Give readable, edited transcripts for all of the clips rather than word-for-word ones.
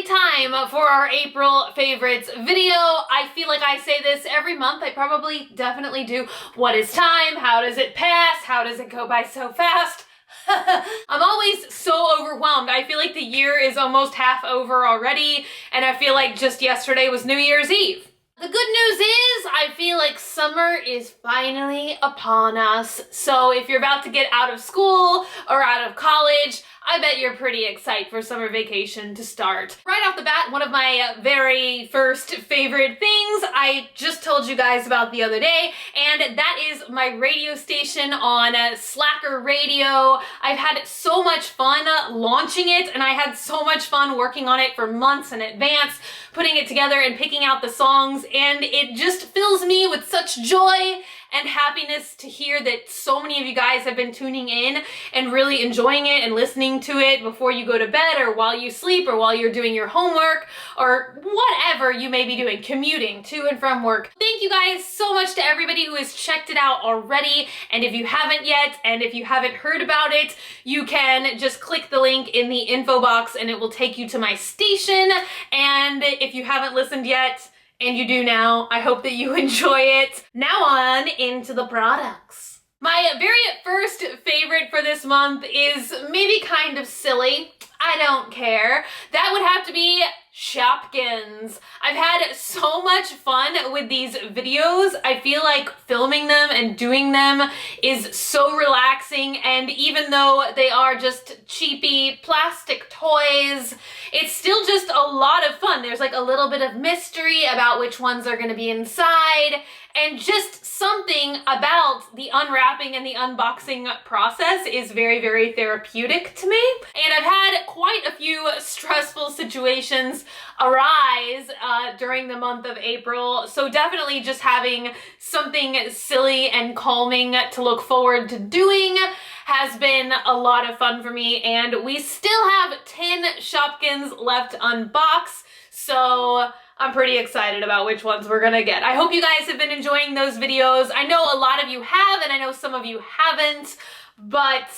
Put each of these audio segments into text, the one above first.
time for our April favorites video. I feel like I say this every month. I probably definitely do. What is time? How does it pass? How does it go by so fast? I'm always so overwhelmed. I feel like the year is almost half over already, and I feel like just yesterday was New Year's Eve. The good news is I feel like summer is finally upon us. So if you're about to get out of school or out of college, I bet you're pretty excited for summer vacation to start. Right off the bat, one of my very first favorite things I just told you guys about the other day, and that is my radio station on Slacker Radio. I've had so much fun launching it, and I had so much fun working on it for months in advance, putting it together and picking out the songs, and it just fills me with such joy and happiness to hear that so many of you guys have been tuning in and really enjoying it and listening to it before you go to bed or while you sleep or while you're doing your homework or whatever you may be doing, commuting to and from work. Thank you guys so much to everybody who has checked it out already, and if you haven't yet and if you haven't heard about it, you can just click the link in the info box and it will take you to my station. And if you haven't listened yet, and you do now, I hope that you enjoy it. Now on into the products. My very first favorite for this month is maybe kind of silly. I don't care. That would have to be Shopkins. I've had so much fun with these videos. I feel like filming them and doing them is so relaxing, and even though they are just cheapy plastic toys, it's still just a lot of fun. There's like a little bit of mystery about which ones are gonna be inside, and just something about the unwrapping and the unboxing process is very, very therapeutic to me. And I've had quite a few stressful situations arise during the month of April, so definitely just having something silly and calming to look forward to doing has been a lot of fun for me, and we still have 10 Shopkins left to unbox, so I'm pretty excited about which ones we're gonna get. I hope you guys have been enjoying those videos. I know a lot of you have, and I know some of you haven't, but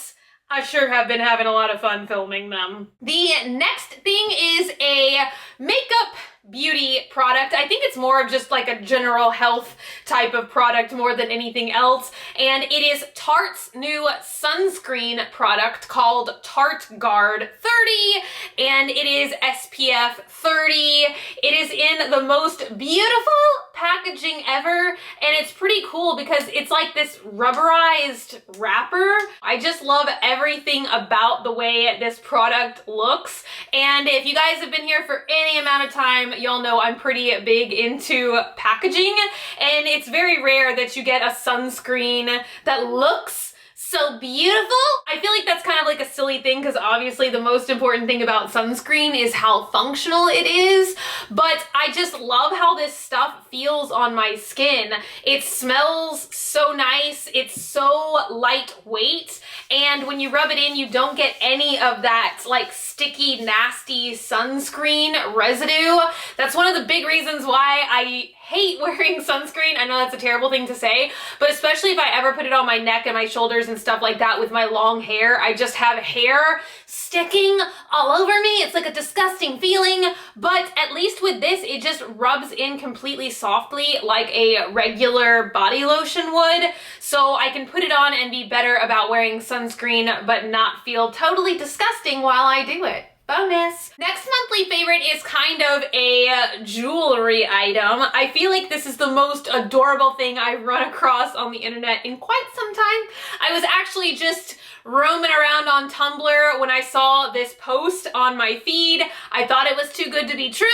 I sure have been having a lot of fun filming them. The next thing is a makeup beauty product. I think it's more of just like a general health type of product more than anything else, and it is Tarte's new sunscreen product called Tarte Guard 30, and it is SPF 30. It is in the most beautiful packaging ever, and it's pretty cool because it's like this rubberized wrapper. I just love everything about the way this product looks, and if you guys have been here for any amount of time, y'all know I'm pretty big into packaging, and it's very rare that you get a sunscreen that looks so beautiful. I feel like that's kind of like a silly thing because obviously the most important thing about sunscreen is how functional it is, but I just love how this stuff feels on my skin. It smells so nice, it's so lightweight, and when you rub it in, you don't get any of that like sticky, nasty sunscreen residue. That's one of the big reasons why I hate wearing sunscreen. I know that's a terrible thing to say, but especially if I ever put it on my neck and my shoulders and stuff like that with my long hair, I just have hair sticking all over me. It's like a disgusting feeling, but at least with this, it just rubs in completely softly like a regular body lotion would, so I can put it on and be better about wearing sunscreen but not feel totally disgusting while I do it. Bonus. Next monthly favorite is kind of a jewelry item. I feel like this is the most adorable thing I've run across on the internet in quite some time. I was actually just roaming around on Tumblr when I saw this post on my feed. I thought it was too good to be true,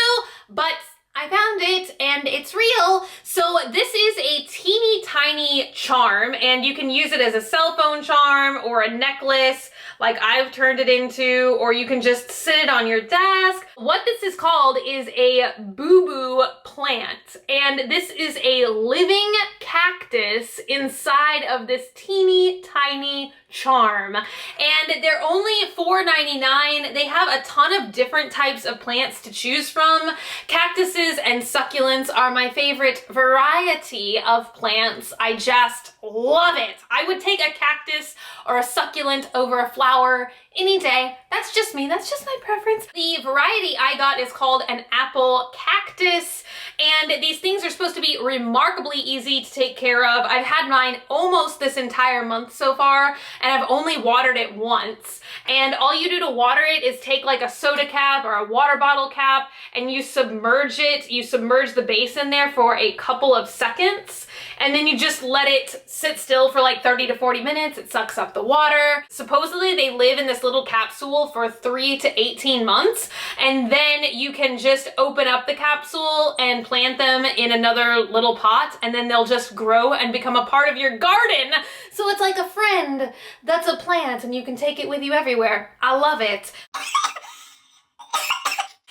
but I found it and it's real. So this is a teeny tiny charm, and you can use it as a cell phone charm or a necklace like I've turned it into, or you can just sit it on your desk. What this is called is a boo-boo plant, and this is a living cactus inside of this teeny tiny charm, and they're only $4.99. They have a ton of different types of plants to choose from. Cactuses and succulents are my favorite variety of plants. I just love it. I would take a cactus or a succulent over a flower any day. That's just me, that's just my preference. The variety I got is called an apple cactus, and these things are supposed to be remarkably easy to take care of. I've had mine almost this entire month so far, and I've only watered it once. And all you do to water it is take like a soda cap or a water bottle cap, and you submerge it. You submerge the base in there for a couple of seconds, and then you just let it sit still for like 30 to 40 minutes. It sucks up the water. Supposedly they live in this little capsule for 3 to 18 months, and then you can just open up the capsule and plant them in another little pot, and then they'll just grow and become a part of your garden. So it's like a friend that's a plant, and you can take it with you everywhere. I love it.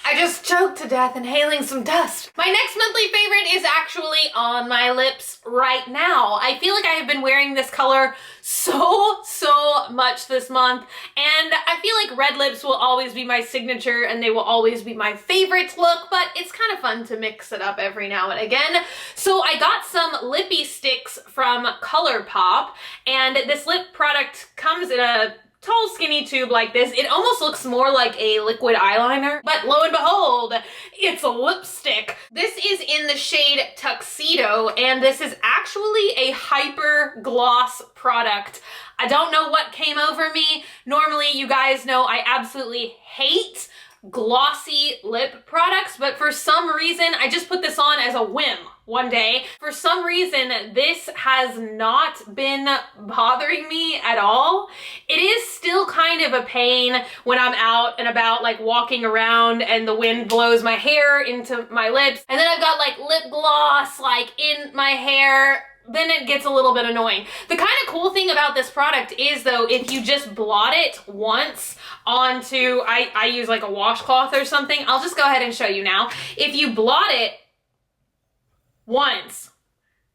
I just choked to death inhaling some dust. My next monthly favorite is actually on my lips right now. I feel like I have been wearing this color so much this month, and I feel like red lips will always be my signature and they will always be my favorite look, but it's kind of fun to mix it up every now and again. So I got some lippy sticks from ColourPop, and this lip product comes in a tall skinny tube like this. It almost looks more like a liquid eyeliner, but lo and behold, it's a lipstick. This is in the shade Tuxedo, and this is actually a hyper gloss product. I don't know what came over me. Normally, you guys know I absolutely hate glossy lip products, but for some reason, I just put this on as a whim one day. For some reason, this has not been bothering me at all. It is still kind of a pain when I'm out and about, like walking around and the wind blows my hair into my lips, and then I've got like lip gloss like in my hair. Then it gets a little bit annoying. The kind of cool thing about this product is, though, if you just blot it once onto, I use like a washcloth or something. I'll just go ahead and show you now. If you blot it once,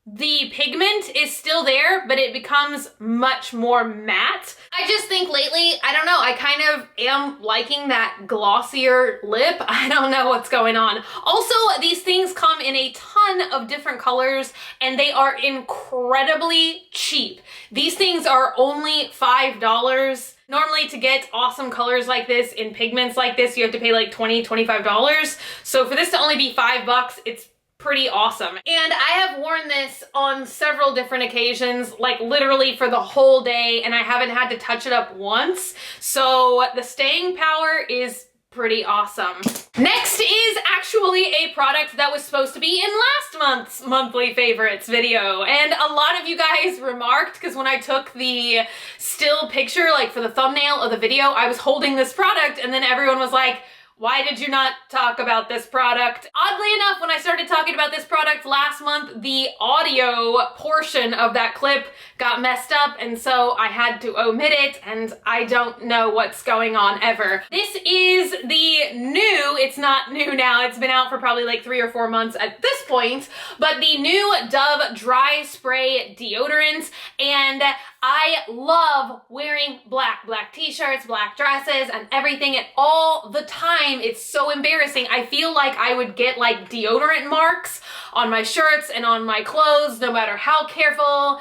the pigment is still there, but it becomes much more matte. I just think lately, I don't know, I kind of am liking that glossier lip. I don't know what's going on. Also, these things come in a ton of different colors, and they are incredibly cheap. These things are only $5. Normally, to get awesome colors like this in pigments like this, you have to pay like $20, $25. So for this to only be $5, it's pretty awesome. And I have worn this on several different occasions, like literally for the whole day, and I haven't had to touch it up once. So the staying power is pretty awesome. Next is actually a product that was supposed to be in last month's monthly favorites video, and a lot of you guys remarked, because when I took the still picture, like for the thumbnail of the video, I was holding this product, and then everyone was like, why did you not talk about this product? Oddly enough, when I started talking about this product last month, the audio portion of that clip got messed up, and so I had to omit it, and I don't know what's going on ever. This is the new, it's not new now, it's been out for probably like 3 or 4 months at this point, but the new Dove Dry Spray Deodorant, and I love wearing black t-shirts, black dresses, and everything, and all the time. It's so embarrassing. I feel like I would get like deodorant marks on my shirts and on my clothes, no matter how careful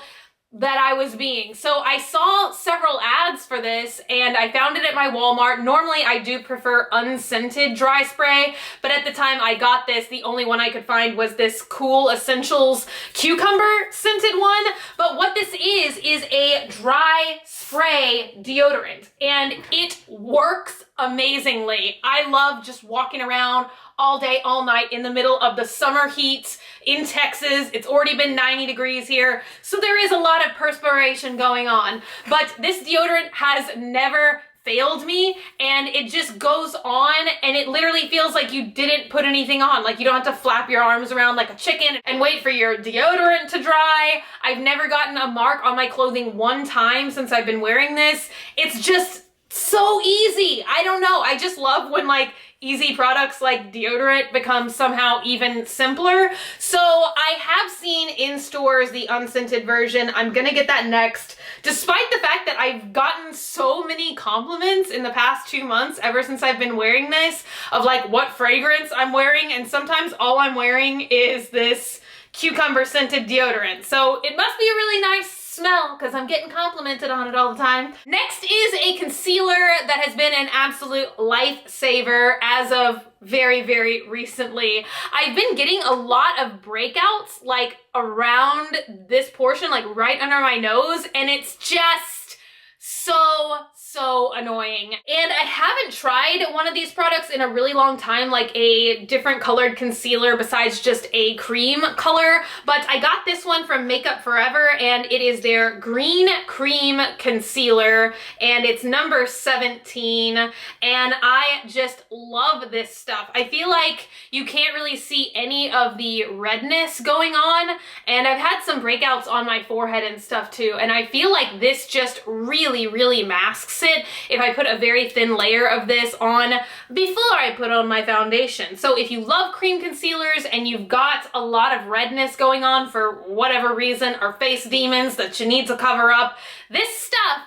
that I was being. So I saw several ads for this, and I found it at my Walmart. Normally I do prefer unscented dry spray, but at the time I got this, the only one I could find was this Cool Essentials cucumber scented one. But what this is a dry spray deodorant, and it works amazingly. I love just walking around all day, all night in the middle of the summer heat in Texas. It's already been 90 degrees here, so there is a lot of perspiration going on. But this deodorant has never failed me, and it just goes on, and it literally feels like you didn't put anything on. Like, you don't have to flap your arms around like a chicken and wait for your deodorant to dry. I've never gotten a mark on my clothing one time since I've been wearing this. It's just so easy. I don't know. I just love when like easy products like deodorant become somehow even simpler. So I have seen in stores the unscented version. I'm gonna get that next, despite the fact that I've gotten so many compliments in the past 2 months ever since I've been wearing this of like what fragrance I'm wearing, and sometimes all I'm wearing is this cucumber scented deodorant. So it must be a really nice smell because I'm getting complimented on it all the time. Next is a concealer that has been an absolute lifesaver as of very, very recently. I've been getting a lot of breakouts like around this portion, like right under my nose, and it's just so annoying. And I haven't tried one of these products in a really long time, like a different colored concealer besides just a cream color, but I got this one from Makeup Forever, and it is their Green Cream Concealer, and it's number 17, and I just love this stuff. I feel like you can't really see any of the redness going on, and I've had some breakouts on my forehead and stuff too, and I feel like this just really masks it if I put a very thin layer of this on before I put on my foundation. So if you love cream concealers and you've got a lot of redness going on for whatever reason, or face demons that you need to cover up, this stuff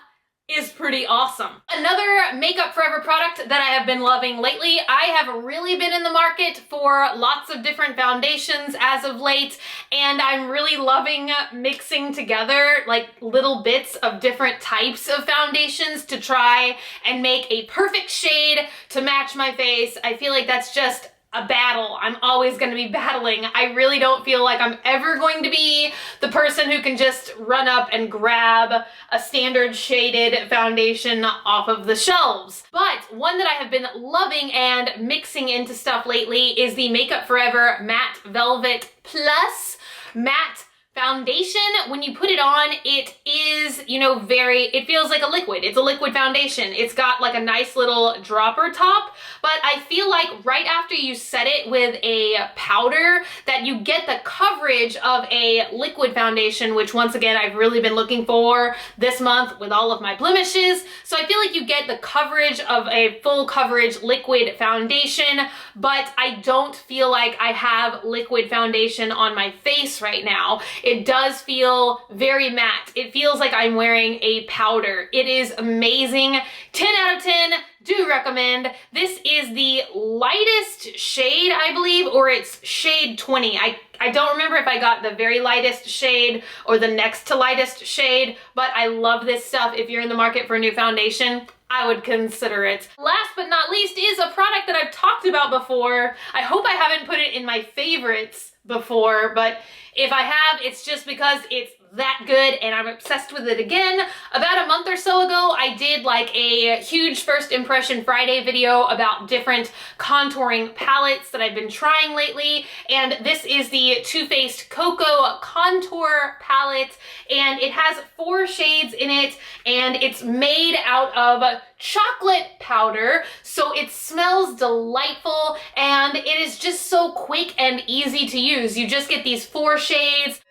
is pretty awesome. Another Makeup Forever product that I have been loving lately, I have really been in the market for lots of different foundations as of late, and I'm really loving mixing together like little bits of different types of foundations to try and make a perfect shade to match my face. I feel like that's just a battle. I'm always going to be battling. I really don't feel like I'm ever going to be the person who can just run up and grab a standard shaded foundation off of the shelves. But one that I have been loving and mixing into stuff lately is the Makeup Forever Matte Velvet Plus Matte Foundation. When you put it on, it is, you know, it feels like a liquid. It's a liquid foundation. It's got like a nice little dropper top, but I feel like right after you set it with a powder that you get the coverage of a liquid foundation, which once again, I've really been looking for this month with all of my blemishes. So I feel like you get the coverage of a full coverage liquid foundation, but I don't feel like I have liquid foundation on my face right now. It does feel very matte. It feels like I'm wearing a powder. It is amazing. 10 out of 10. Do recommend. This is the lightest shade, I believe, or it's shade 20. I don't remember if I got the very lightest shade or the next to lightest shade, but I love this stuff. If you're in the market for a new foundation, I would consider it. Last but not least is a product that I've talked about before. I hope I haven't put it in my favorites before, but if I have, it's just because it's that good and I'm obsessed with it again. About a month or so ago, I did like a huge first impression Friday video about different contouring palettes that I've been trying lately, and this is the Too Faced Cocoa Contour Palette, and it has 4 shades in it, and it's made out of chocolate powder, so it smells delightful, and it is just so quick and easy to use. You just get these 4 shades,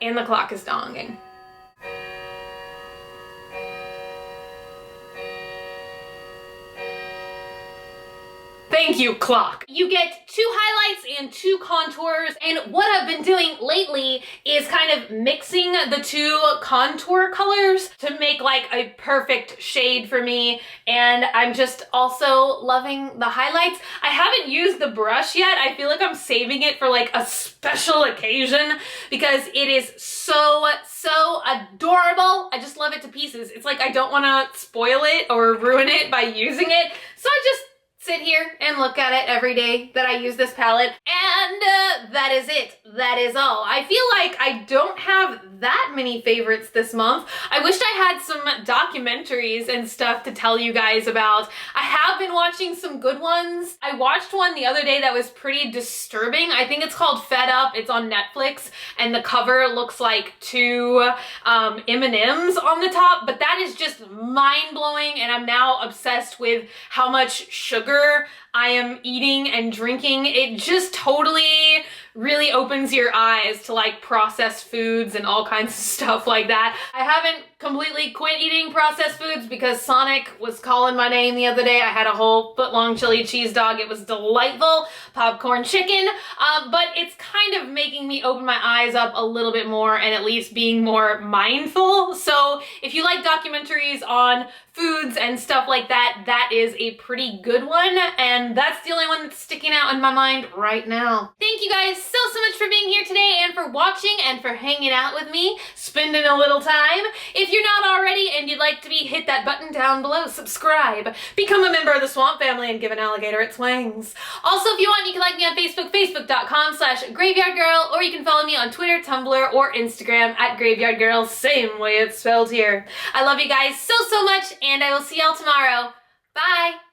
and the clock is donging. Thank you, clock. You get 2 highlights and 2 contours, and what I've been doing lately is kind of mixing the 2 contour colors to make like a perfect shade for me, and I'm just also loving the highlights. I haven't used the brush yet. I feel like I'm saving it for like a special occasion because it is so adorable. I just love it to pieces. It's like I don't want to spoil it or ruin it by using it, so I just sit here and look at it every day that I use this palette, and that is it. That is all. I feel like I don't have that many favorites this month. I wished I had some documentaries and stuff to tell you guys about. I have been watching some good ones. I watched one the other day that was pretty disturbing. I think it's called Fed Up. It's on Netflix, and the cover looks like 2 M&Ms on the top, but that is just mind-blowing, and I'm now obsessed with how much sugar I am eating and drinking. It just totally really opens your eyes to like processed foods and all kinds of stuff like that. I haven't completely quit eating processed foods because Sonic was calling my name the other day. I had a whole foot-long chili cheese dog. It was delightful. Popcorn chicken. But it's kind of making me open my eyes up a little bit more and at least being more mindful. So if you like documentaries on foods and stuff like that, that is a pretty good one. And that's the only one that's sticking out in my mind right now. Thank you guys so much for being here today and for watching and for hanging out with me, spending a little time. If you're not already and you'd like to be, hit that button down below, subscribe, become a member of the Swamp Family, and give an alligator its wings. Also, if you want, you can like me on Facebook, facebook.com/graveyardgirl, or you can follow me on Twitter, Tumblr, or Instagram at graveyardgirl, same way it's spelled here. I love you guys so much, and I will see y'all tomorrow. Bye!